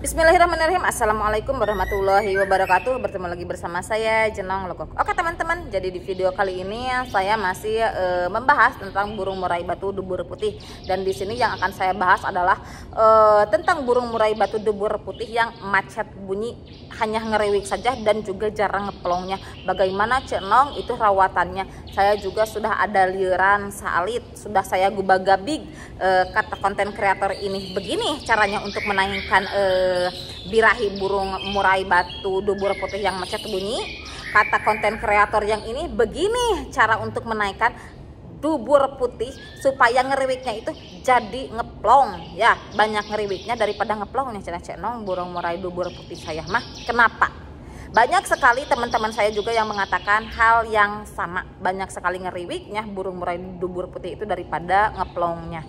Bismillahirrahmanirrahim. Assalamualaikum warahmatullahi wabarakatuh. Bertemu lagi bersama saya Jenong Lekok. Oke teman-teman, jadi di video kali ini saya masih membahas tentang burung murai batu dubur putih. Dan di sini yang akan saya bahas adalah tentang burung murai batu dubur putih yang macet bunyi, hanya ngeriwik saja dan juga jarang ngeplongnya. Bagaimana Jenong itu rawatannya? Saya juga sudah ada liuran salit, sudah saya gubah-gabig kata konten kreator ini. Begini caranya untuk menaikkan birahi burung murai batu dubur putih yang macet bunyi. Kata konten kreator yang ini, begini cara untuk menaikkan dubur putih supaya ngeriwiknya itu jadi ngeplong ya. Banyak ngeriwiknya daripada ngeplongnya Jenong burung murai dubur putih saya mah. Kenapa? Banyak sekali teman-teman saya juga yang mengatakan hal yang sama. Banyak sekali ngeriwiknya burung murai dubur putih itu daripada ngeplongnya.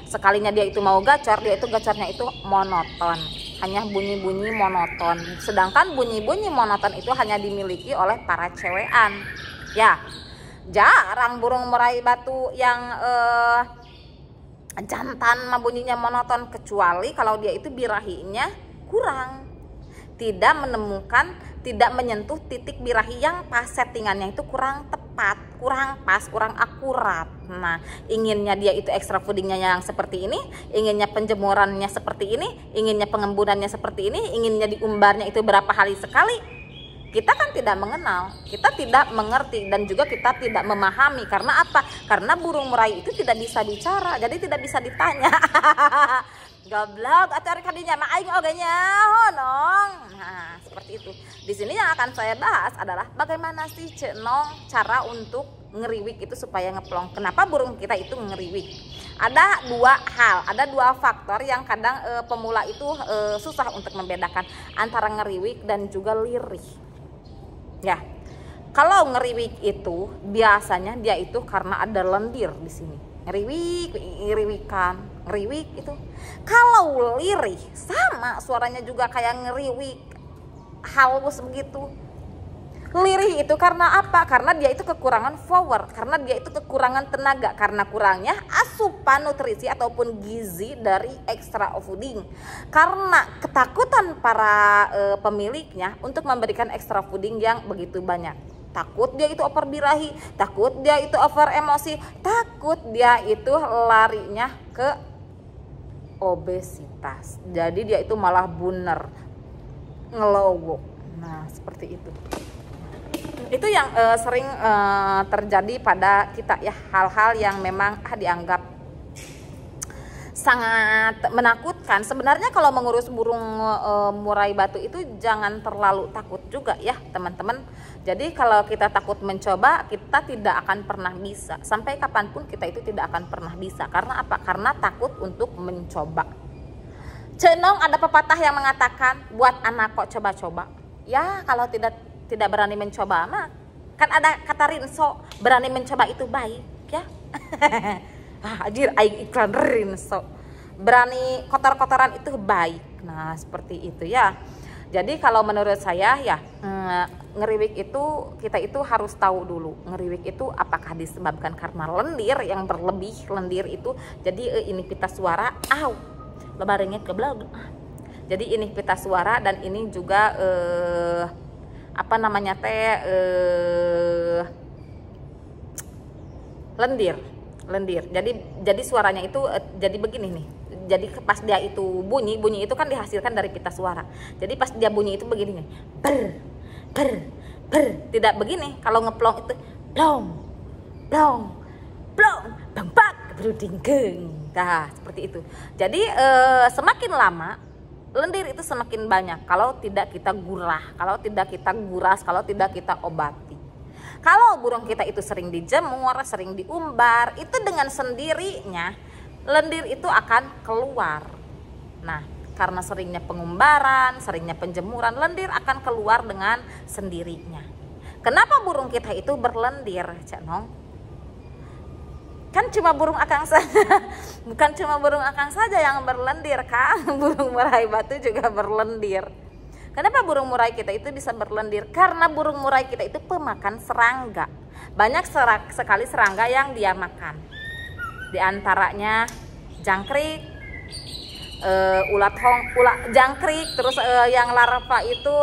Sekalinya dia itu mau gacor, dia itu gacornya itu monoton, hanya bunyi-bunyi monoton. Sedangkan bunyi-bunyi monoton itu hanya dimiliki oleh para cewekan. Ya, jarang burung murai batu yang jantan mah bunyinya monoton, kecuali kalau dia itu birahinya kurang. Tidak menyentuh titik birahi yang pas, settingannya itu kurang tepat, kurang pas, kurang akurat. Nah, inginnya dia itu extra foodingnya yang seperti ini, inginnya penjemurannya seperti ini, inginnya pengembunannya seperti ini, inginnya diumbarnya itu berapa hari sekali. Kita kan tidak mengenal, kita tidak mengerti, dan juga kita tidak memahami. Karena apa? Karena burung murai itu tidak bisa bicara, jadi tidak bisa ditanya. Goblok atau rekadinya mah aing ogenya honong. Nah, seperti itu. Di sini yang akan saya bahas adalah bagaimana sih Jenong cara untuk ngeriwik itu supaya ngeplong. Kenapa burung kita itu ngeriwik? Ada dua hal, ada dua faktor yang kadang pemula itu susah untuk membedakan antara ngeriwik dan juga lirih. Ya. Kalau ngeriwik itu biasanya dia itu karena ada lendir di sini. Ngeriwik itu. Kalau lirih sama suaranya juga kayak ngeriwik halus begitu. Lirih itu karena apa? Karena dia itu kekurangan power, karena dia itu kekurangan tenaga, karena kurangnya asupan nutrisi ataupun gizi dari extra fooding. Karena ketakutan para pemiliknya untuk memberikan extra fooding yang begitu banyak. Takut dia itu over birahi, takut dia itu over emosi, takut dia itu larinya ke obesitas. Jadi dia itu malah buner, ngelowo. Nah, seperti itu. Itu yang sering terjadi pada kita ya, hal-hal yang memang dianggap sangat menakutkan. Sebenarnya kalau mengurus burung murai batu itu jangan terlalu takut juga ya teman-teman. Jadi kalau kita takut mencoba, kita tidak akan pernah bisa. Sampai kapanpun kita itu tidak akan pernah bisa. Karena apa? Karena takut untuk mencoba. Jenong ada pepatah yang mengatakan, buat anak kok coba-coba. Ya kalau tidak berani mencoba mah, kan ada kata Rinso, berani mencoba itu baik ya. Anjir, aing iklan Rinso, berani kotor-kotoran itu baik. Nah seperti itu ya. Jadi kalau menurut saya ya, ngeriwik itu kita itu harus tahu dulu, ngeriwik itu apakah disebabkan karena lendir yang berlebih. Lendir itu jadi ini pita suara, lebaringnya ke blog. Jadi ini pita suara, dan ini juga apa namanya lendir. Jadi suaranya itu jadi begini nih. Jadi pas dia itu bunyi itu kan dihasilkan dari pita suara. Jadi pas dia bunyi itu begini nih. Ber. Tidak begini. Kalau ngeplong itu plong. Bang brudinggeng. Nah, seperti itu. Jadi semakin lama lendir itu semakin banyak kalau tidak kita gurah, kalau tidak kita guras, kalau tidak kita obati. Kalau burung kita itu sering dijemur, sering diumbar, itu dengan sendirinya lendir itu akan keluar. Nah, karena seringnya pengumbaran, seringnya penjemuran, lendir akan keluar dengan sendirinya. Kenapa burung kita itu berlendir, Jenong? Kan cuma burung akang saja, bukan cuma burung akang saja yang berlendir kan, burung murai batu juga berlendir. Kenapa burung murai kita itu bisa berlendir? Karena burung murai kita itu pemakan serangga. Banyak sekali serangga yang dia makan. Di antaranya jangkrik, ulat jangkrik. Terus yang larva itu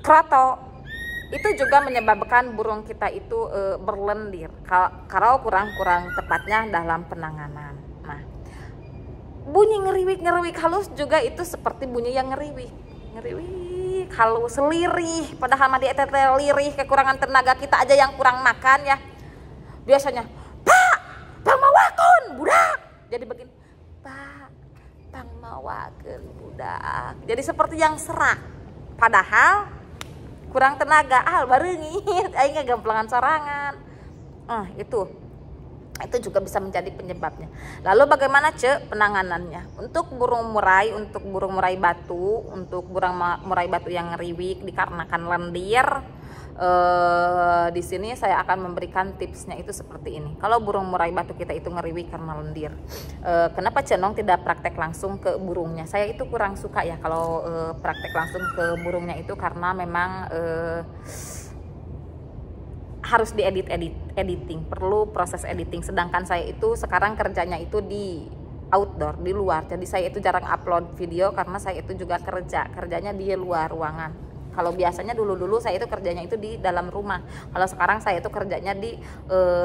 kroto. Itu juga menyebabkan burung kita itu berlendir kalau kurang tepatnya dalam penanganan. Nah, bunyi ngeriwik halus juga itu seperti bunyi yang ngeriwik halus, lirih, padahal mah dia lirih, kekurangan tenaga, kita aja yang kurang makan ya. Biasanya, "Pak, pangmawakeun budak." Jadi begini, "Pak, pangmawakeun budak." Jadi seperti yang serak, padahal kurang tenaga, bareungit aing gamplangan sorangan. Itu juga bisa menjadi penyebabnya. Lalu bagaimana penanganannya? Untuk burung murai batu, untuk burung murai batu yang ngeriwik dikarenakan lendir, di sini saya akan memberikan tipsnya itu seperti ini. Kalau burung murai batu kita itu ngeriwik karena lendir, kenapa Cenong tidak praktek langsung ke burungnya? Saya itu kurang suka ya kalau praktek langsung ke burungnya itu, karena memang harus editing, perlu proses editing. Sedangkan saya itu sekarang kerjanya itu di outdoor, di luar. Jadi saya itu jarang upload video karena saya itu juga kerjanya di luar ruangan. Kalau biasanya dulu saya itu kerjanya itu di dalam rumah. Kalau sekarang saya itu kerjanya di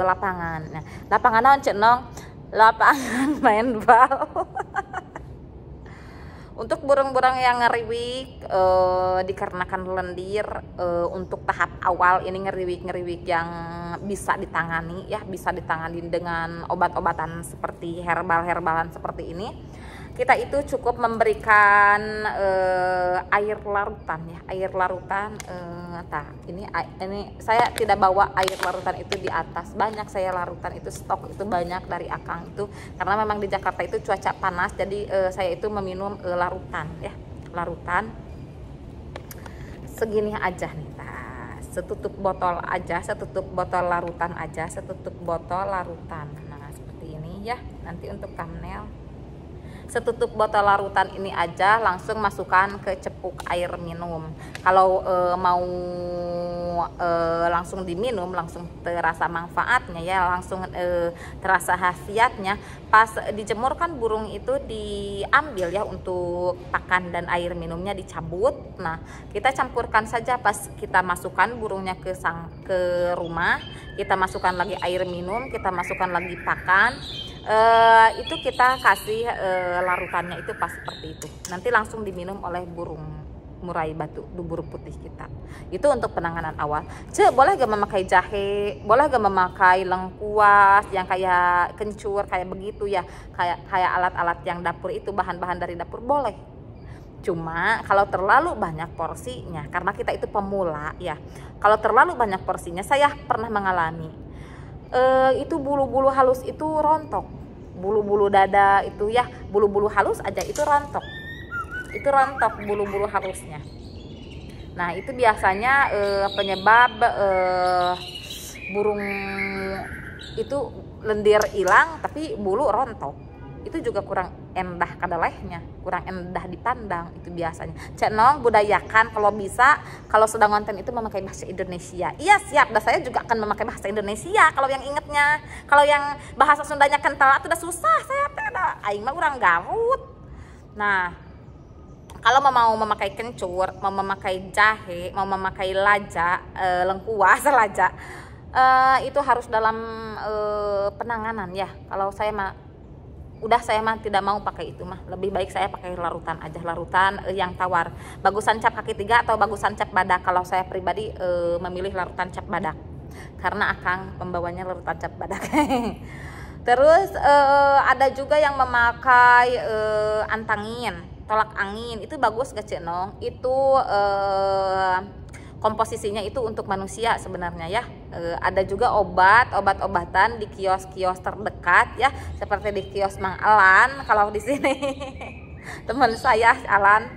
lapangan. Nah, lapangan naon Cenong? Lapangan main bal. Untuk burung-burung yang ngeriwik dikarenakan lendir, untuk tahap awal ini ngeriwik yang bisa ditangani ya, bisa ditangani dengan obat-obatan seperti herbalan seperti ini. Kita itu cukup memberikan air larutan ya, ini saya tidak bawa air larutan itu di atas, banyak saya larutan itu, stok itu banyak dari akang itu, karena memang di Jakarta itu cuaca panas, jadi saya itu meminum larutan segini aja nih, setutup botol larutan aja, nah seperti ini ya. Nanti untuk thumbnail, setutup botol larutan ini aja langsung masukkan ke cepuk air minum. Kalau mau langsung diminum, langsung terasa manfaatnya ya, langsung terasa khasiatnya. Pas dijemur kan burung itu diambil ya untuk pakan dan air minumnya dicabut. Nah, kita campurkan saja pas kita masukkan burungnya ke rumah, kita masukkan lagi air minum, kita masukkan lagi pakan. Itu kita kasih larutannya itu pas seperti itu, nanti langsung diminum oleh burung murai batu dubur putih kita. Itu untuk penanganan awal. Boleh gak memakai jahe, boleh gak memakai lengkuas yang kayak kencur kayak begitu ya, kayak alat-alat yang dapur itu, bahan-bahan dari dapur boleh. Cuma kalau terlalu banyak porsinya, karena kita itu pemula ya, kalau terlalu banyak porsinya, saya pernah mengalami itu bulu-bulu halus itu rontok, bulu-bulu dada itu ya, bulu-bulu halus aja itu rontok bulu-bulu halusnya. Nah, itu biasanya penyebab burung itu lendir hilang tapi bulu rontok. Itu juga kurang endah kadalehnya, kurang endah dipandang itu biasanya. Cenong budayakan kalau bisa, kalau sedang konten itu memakai bahasa Indonesia. Iya siap, dan saya juga akan memakai bahasa Indonesia kalau yang ingetnya. Kalau yang bahasa Sundanya kental itu udah susah, saya aing mah urang Garut. Nah, kalau mau memakai kencur, mau memakai jahe, mau memakai lengkuas, itu harus dalam penanganan ya. Kalau saya mah tidak mau pakai itu mah, lebih baik saya pakai larutan aja, larutan yang tawar, bagusan cap kaki 3 atau bagusan cap badak. Kalau saya pribadi memilih larutan cap badak karena akang pembawanya larutan cap badak. Terus ada juga yang memakai antangin, tolak angin, itu bagus gak Cenong? Itu komposisinya itu untuk manusia sebenarnya ya. Ada juga obat-obatan di kios-kios terdekat ya, seperti di kios Mang Alan. Kalau di sini teman saya Alan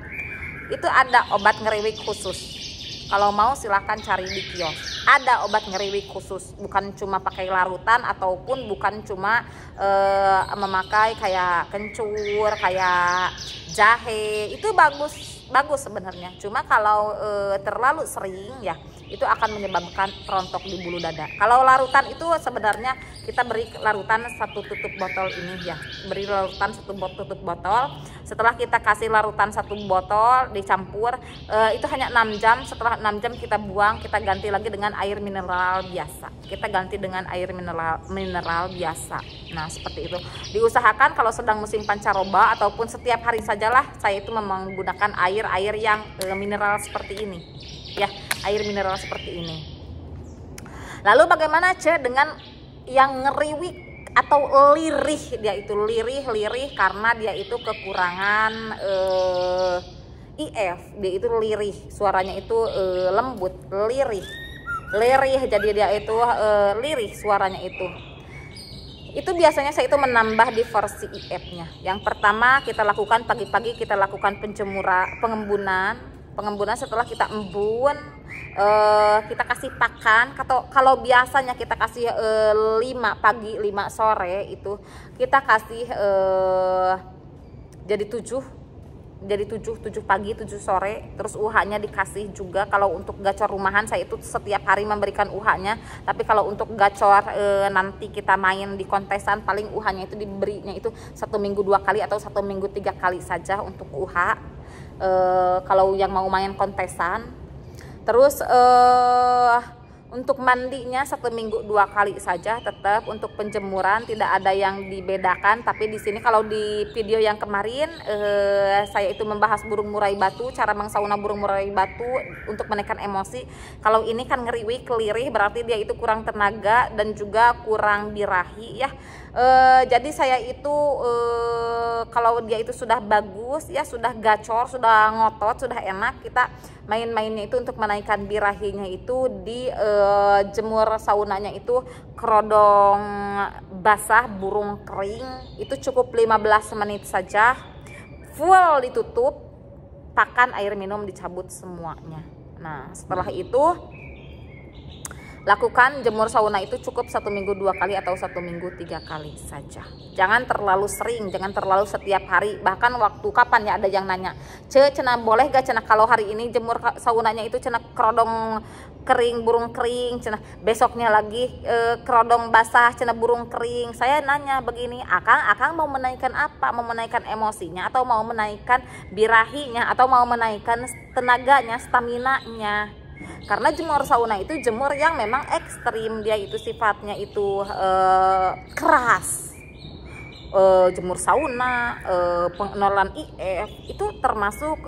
itu ada obat ngeriwik khusus. Kalau mau silahkan cari di kios. Ada obat ngeriwik khusus, bukan cuma pakai larutan ataupun bukan cuma memakai kayak kencur, kayak jahe. Itu bagus sebenarnya. Cuma kalau terlalu sering ya, itu akan menyebabkan rontok di bulu dada. Kalau larutan itu sebenarnya kita beri larutan 1 tutup botol ini ya, beri larutan 1 tutup botol. Setelah kita kasih larutan 1 botol dicampur, itu hanya 6 jam. Setelah 6 jam kita buang, kita ganti lagi dengan air mineral biasa. Kita ganti dengan air mineral biasa. Nah seperti itu. Diusahakan kalau sedang musim pancaroba ataupun setiap hari sajalah saya itu menggunakan air yang mineral seperti ini ya, air mineral seperti ini. Lalu bagaimana dengan yang ngeriwik atau lirih? Dia itu lirih karena dia itu kekurangan IF. Dia itu lirih, suaranya itu lembut, lirih, jadi dia itu lirih suaranya itu biasanya saya itu menambah di versi IF-nya. Yang pertama kita lakukan pagi-pagi, kita lakukan pengembunan. Setelah kita embun, kita kasih pakan. Kalau biasanya kita kasih 5 pagi 5 sore, itu kita kasih jadi 7 pagi 7 sore. Terus uhanya dikasih juga. Kalau untuk gacor rumahan saya itu setiap hari memberikan uhanya, tapi kalau untuk gacor nanti kita main di kontesan, paling uhanya itu diberinya itu 1 minggu 2 kali atau 1 minggu 3 kali saja untuk uha. Kalau yang mau main kontesan. Terus untuk mandinya 1 minggu 2 kali saja. Tetap untuk penjemuran tidak ada yang dibedakan. Tapi di sini kalau di video yang kemarin saya itu membahas burung murai batu, cara mengsauna burung murai batu untuk menaikkan emosi. Kalau ini kan ngeriwik, kelirih, berarti dia itu kurang tenaga dan juga kurang birahi ya. Jadi saya itu kalau dia itu sudah bagus ya, sudah gacor, sudah ngotot, sudah enak, kita main-mainnya itu untuk menaikkan birahinya itu di jemur saunanya itu kerodong basah burung kering, itu cukup 15 menit saja, full ditutup, pakan, air minum dicabut semuanya. Nah setelah itu lakukan jemur sauna itu cukup 1 minggu 2 kali atau 1 minggu 3 kali saja. Jangan terlalu sering, jangan terlalu setiap hari. Bahkan waktu kapan ya ada yang nanya, cenah boleh gak cenah kalau hari ini jemur saunanya itu cenah kerodong kering, burung kering, cenah besoknya lagi kerodong basah, cenah burung kering. Saya nanya begini, akang mau menaikkan apa? Mau menaikkan emosinya atau mau menaikkan birahinya atau mau menaikkan tenaganya, stamina-nya? Karena jemur sauna itu jemur yang memang ekstrim, dia itu sifatnya itu keras. Jemur sauna, pengenalan IF itu termasuk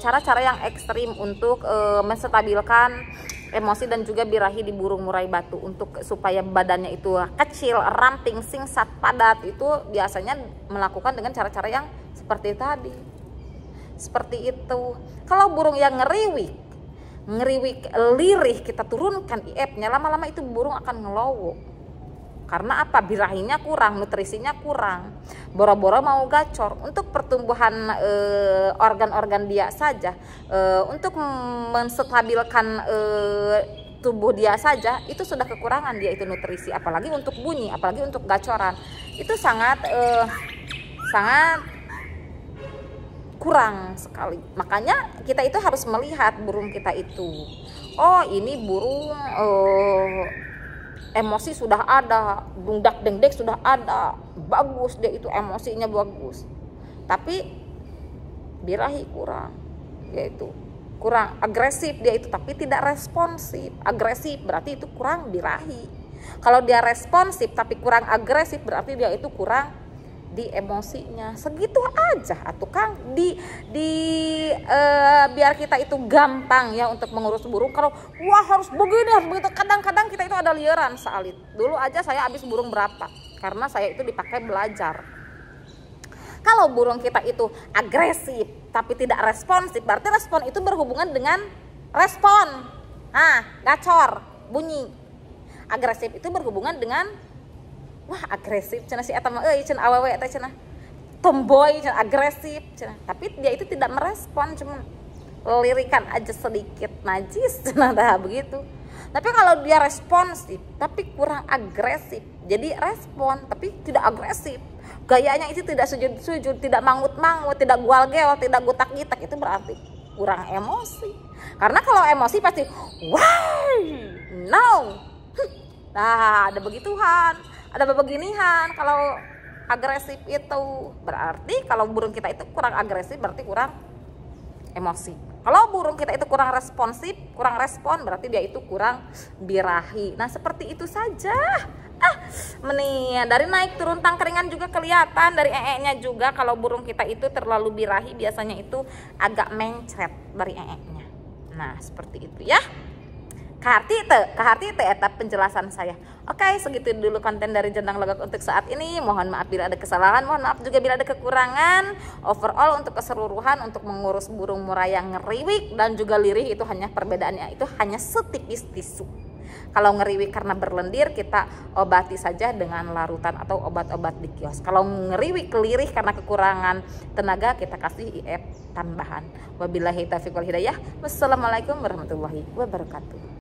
cara-cara yang ekstrim untuk menstabilkan emosi dan juga birahi di burung murai batu. Untuk supaya badannya itu kecil, ramping, singkat, padat, itu biasanya melakukan dengan cara-cara yang seperti tadi. Seperti itu. Kalau burung yang ngeriwik lirih, kita turunkan IF-nya, lama-lama itu burung akan ngelowo. Karena apa? Birahinya kurang, nutrisinya kurang, boro-boro mau gacor. Untuk pertumbuhan organ-organ dia saja, untuk menstabilkan tubuh dia saja itu sudah kekurangan dia itu nutrisi, apalagi untuk bunyi, apalagi untuk gacoran, itu sangat kurang sekali. Makanya kita itu harus melihat burung kita itu, oh ini burung emosi sudah ada, dungdak dengdek sudah ada, bagus dia itu, emosinya bagus, tapi birahi kurang, yaitu kurang agresif dia itu, tapi tidak responsif. Agresif berarti itu kurang birahi. Kalau dia responsif tapi kurang agresif berarti dia itu kurang di emosinya. Segitu aja atuh Kang, biar kita itu gampang ya untuk mengurus burung. Kalau wah harus begini, harus begitu, kadang-kadang kita itu ada liaran salit. Dulu aja saya habis burung berapa karena saya itu dipakai belajar. Kalau burung kita itu agresif tapi tidak responsif, berarti respon itu berhubungan dengan respon. Gacor, bunyi. Agresif itu berhubungan dengan wah agresif cenah si eta mah cenah awewe teh cenah tomboy, cenah agresif cenah, tapi dia itu tidak merespon, cuma lirikan aja sedikit najis cenah, dah begitu. Tapi kalau dia responsif tapi kurang agresif, jadi respon tapi tidak agresif, gayanya itu tidak sujud-sujud, tidak mangut-mangut, tidak gual-geol, tidak gutak-gitak, itu berarti kurang emosi. Karena kalau emosi pasti why no. Nah, ada begituan, ada beginian. Kalau agresif itu berarti kalau burung kita itu kurang agresif, berarti kurang emosi. Kalau burung kita itu kurang responsif, kurang respon, berarti dia itu kurang birahi. Nah, seperti itu saja. Dari naik turun tangkringan juga kelihatan, dari nya juga. Kalau burung kita itu terlalu birahi, biasanya itu agak mencret dari nya. Nah, seperti itu ya. Kahati itu etap penjelasan saya. Oke, segitu dulu konten dari Jendang Legok untuk saat ini. Mohon maaf bila ada kesalahan, mohon maaf juga bila ada kekurangan. Overall untuk keseluruhan untuk mengurus burung murai yang ngeriwik dan juga lirih itu hanya perbedaannya itu hanya setipis tisu. Kalau ngeriwik karena berlendir, kita obati saja dengan larutan atau obat-obat di kios. Kalau ngeriwik lirih karena kekurangan tenaga, kita kasih IF tambahan. Wabillahi taufiq wal hidayah. Wassalamualaikum warahmatullahi wabarakatuh.